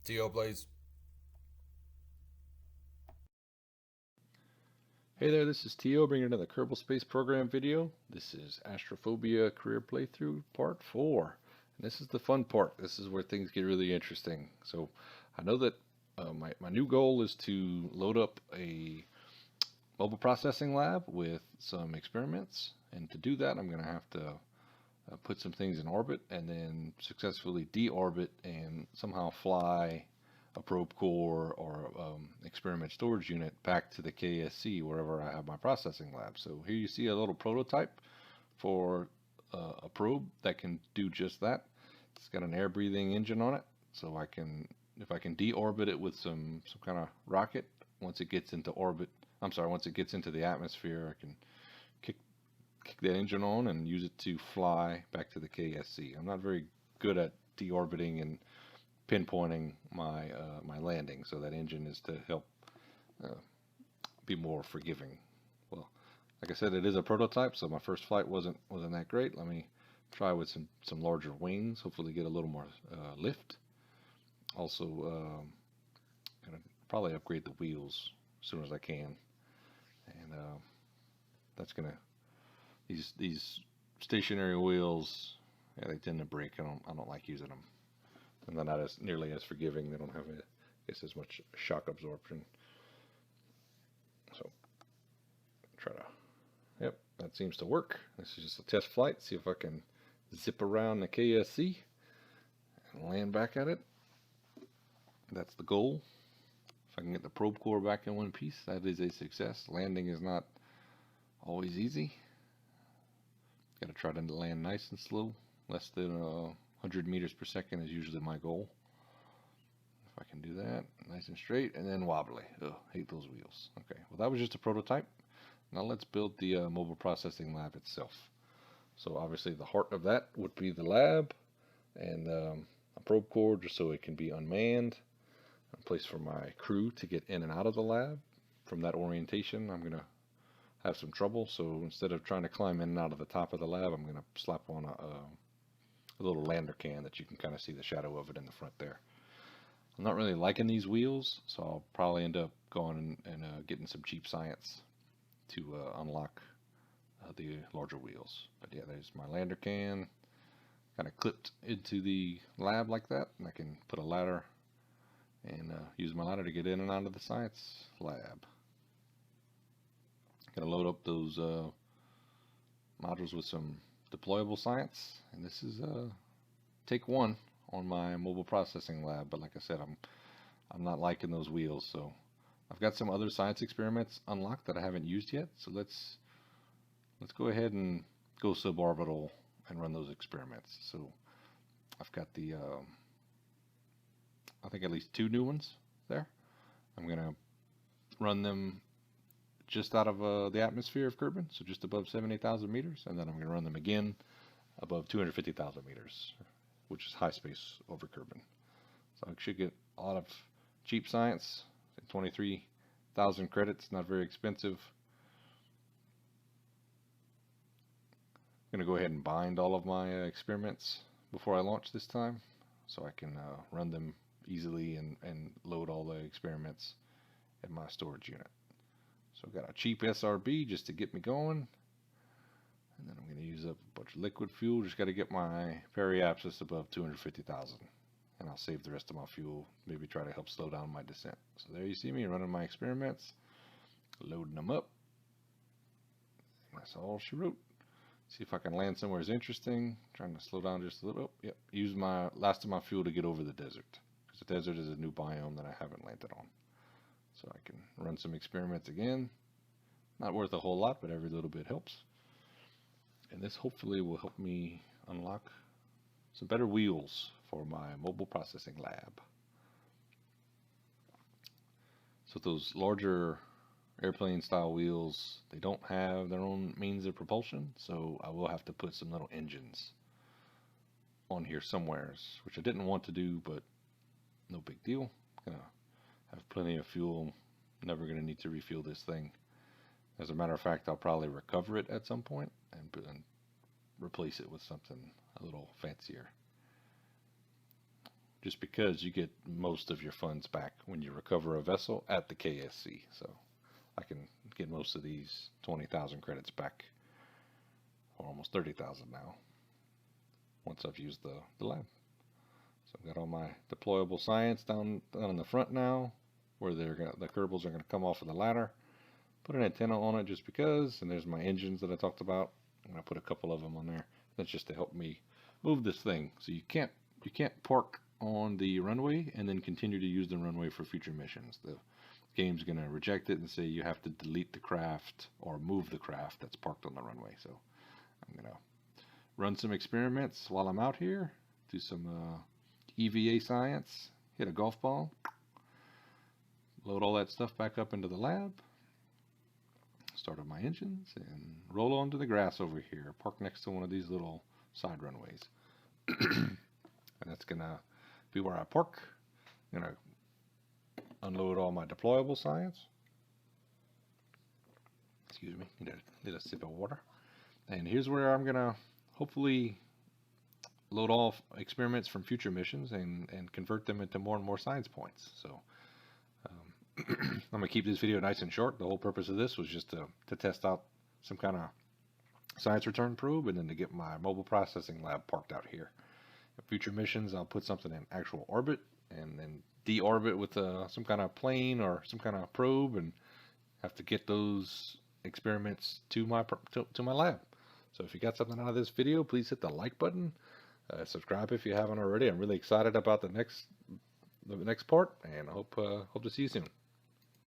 TO Blaze. Hey there, this is Tio bringing another Kerbal Space Program video. This is Astrophobia Career Playthrough Part 4. And this is the fun part. This is where things get really interesting. So I know that my new goal is to load up a mobile processing lab with some experiments. And to do that, I'm going to have to put some things in orbit and then successfully deorbit and somehow fly a probe core or experiment storage unit back to the KSC wherever I have my processing lab. So here you see a little prototype for a probe that can do just that. It's got an air breathing engine on it, so I can, if I can deorbit it with some kind of rocket, once it gets into orbit, once it gets into the atmosphere, I can kick that engine on and use it to fly back to the KSC. I'm not very good at deorbiting and pinpointing my my landing, so that engine is to help be more forgiving. Well, like I said, it is a prototype, so my first flight wasn't that great. Let me try with some larger wings, hopefully get a little more lift. Also, gonna probably upgrade the wheels as soon as I can, and that's gonna these stationary wheels. Yeah, they tend to break. I don't like using them. And they're not as nearly as forgiving. They don't have, I guess, as much shock absorption. So try to, yep, that seems to work. This is just a test flight. See if I can zip around the KSC and land back at it. That's the goal. If I can get the probe core back in one piece, that is a success. Landing is not always easy. Got to try to land nice and slow. Less than 100 meters per second is usually my goal. If I can do that, nice and straight, and then wobbly. Ugh, hate those wheels. Okay, well that was just a prototype. Now let's build the mobile processing lab itself. So obviously the heart of that would be the lab, and a probe core just so it can be unmanned. A place for my crew to get in and out of the lab. From that orientation, I'm going to have some trouble, so instead of trying to climb in and out of the top of the lab, I'm going to slap on a little lander can that you can kind of see the shadow of it in the front there. I'm not really liking these wheels, so I'll probably end up going and getting some cheap science to unlock the larger wheels. But yeah, there's my lander can, kind of clipped into the lab like that, and I can put a ladder and use my ladder to get in and out of the science lab. Gonna load up those modules with some deployable science, and this is take one on my mobile processing lab. But like I said, I'm not liking those wheels, so I've got some other science experiments unlocked that I haven't used yet. So let's go ahead and go suborbital and run those experiments. So I've got the I think at least 2 new ones there. I'm gonna run them just out of the atmosphere of Kerbin, so just above 70,000 meters, and then I'm going to run them again above 250,000 meters, which is high space over Kerbin. So I should get a lot of cheap science, 23,000 credits, not very expensive. I'm going to go ahead and bind all of my experiments before I launch this time, so I can run them easily and load all the experiments in my storage unit. So I've got a cheap SRB just to get me going. And then I'm going to use up a bunch of liquid fuel. Just got to get my periapsis above 250,000. And I'll save the rest of my fuel. Maybe try to help slow down my descent. So there you see me running my experiments. Loading them up. That's all she wrote. See if I can land somewhere interesting. Trying to slow down just a little. Oh, yep. Use my last of my fuel to get over the desert. Because the desert is a new biome that I haven't landed on. So I can run some experiments again. Not worth a whole lot, but every little bit helps. And this hopefully will help me unlock some better wheels for my mobile processing lab. So those larger airplane style wheels, they don't have their own means of propulsion, so I will have to put some little engines on here somewheres, which I didn't want to do, but no big deal. Gonna have plenty of fuel. Never going to need to refuel this thing. As a matter of fact, I'll probably recover it at some point and replace it with something a little fancier. just because you get most of your funds back when you recover a vessel at the KSC. So I can get most of these 20,000 credits back, or almost 30,000 now, once I've used the lab. So I've got all my deployable science down in the front now, where the Kerbals are going to come off of the ladder. Put an antenna on it just because, and there's my engines that I talked about. I'm going to put a couple of them on there. That's just to help me move this thing. So you can't park on the runway and then continue to use the runway for future missions. The game's going to reject it and say you have to delete the craft or move the craft that's parked on the runway. So I'm going to run some experiments while I'm out here, do some EVA science, hit a golf ball, load all that stuff back up into the lab, start up my engines, and roll onto the grass over here, park next to one of these little side runways. And that's going to be where I park. I'm going to unload all my deployable science. Excuse me, need a sip of water. And here's where I'm going to hopefully load all experiments from future missions and convert them into more and more science points. So I'm going to keep this video nice and short. The whole purpose of this was just to test out some kind of science return probe, and then to get my mobile processing lab parked out here. In future missions, I'll put something in actual orbit and then deorbit with some kind of plane or some kind of probe, and have to get those experiments to my lab. So if you got something out of this video, please hit the like button. Subscribe if you haven't already. I'm really excited about the next part, and I hope to see you soon.